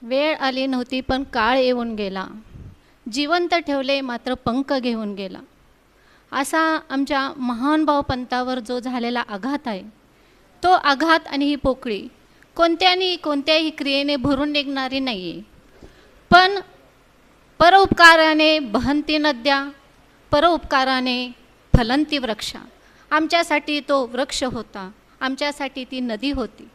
वेळ आली नव्हती पण काळ येऊन गेला, जिवंत ठेवले मात्र पंख घेऊन गेला. असा आमच्या महानुभाव पंथावर जो झालेला आघात आहे, तो आघात आणि ही पोकळी कोणत्याही क्रियेने भरून निघणारी नाही आहे. पण परोपकाराने बहंती नद्या, परोपकाराने फलंती वृक्षा. आमच्यासाठी तो वृक्ष होता, आमच्यासाठी ती नदी होती.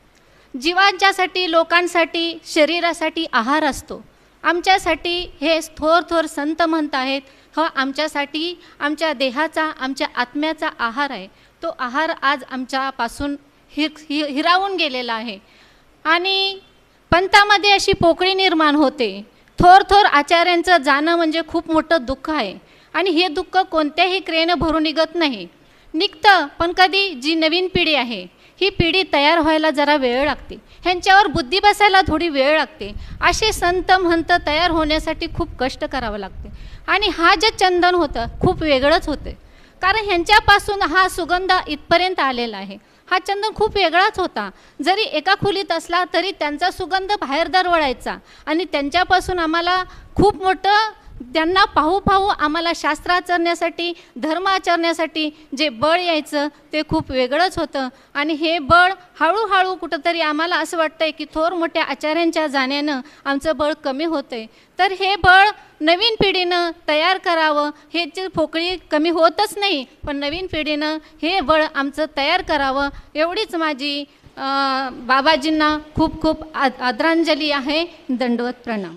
जीवांच्यासाठी, लोकांसाठी, शरीरासाठी आहार असतो. आमच्यासाठी हे थोर थोर संत म्हणत आहेत, हा आमच्यासाठी आमच्या देहाचा, आमच्या आत्म्याचा आहार आहे. तो आहार आज आमच्यापासून हिरावून गेलेला आहे. आणि पंथामध्ये अशी पोकळी निर्माण होते. थोर थोर आचार्यांचं जाणं म्हणजे खूप मोठं दुःख आहे. आणि हे दुःख कोणत्याही क्रियेनं भरून निघत नाही. निघतं, पण कधी जी नवीन पिढी आहे, ही पिढी तयार व्हायला जरा वेळ लागते. ह्यांच्यावर बुद्धी बसायला थोडी वेळ लागते. असे संत महंत तयार होण्यासाठी खूप कष्ट करावं लागते. आणि हा जे चंदन होतं खूप वेगळंच होते, कारण ह्यांच्यापासून हा सुगंध इथपर्यंत आलेला आहे. हा चंदन खूप वेगळाच होता. जरी एका खोलीत असला तरी त्यांचा सुगंध बाहेर दरवळायचा. आणि त्यांच्यापासून आम्हाला खूप मोठं, त्यांना पाहू आम्हाला शास्त्र आचरण्यासाठी, धर्म आचरण्यासाठी जे बळ यायचं ते खूप वेगळंच होतं. आणि हे बळ हळूहळू कुठंतरी आम्हाला असं वाटतं आहे की थोर मोठ्या आचार्यांच्या जाण्यानं आमचं बळ कमी होतं आहे. तर हे बळ नवीन पिढीनं तयार करावं. हे जे पोकळी कमी होतच नाही, पण नवीन पिढीनं हे बळ आमचं तयार करावं, एवढीच माझी बाबाजींना खूप खूप आदरांजली आहे. दंडवत प्रणाम.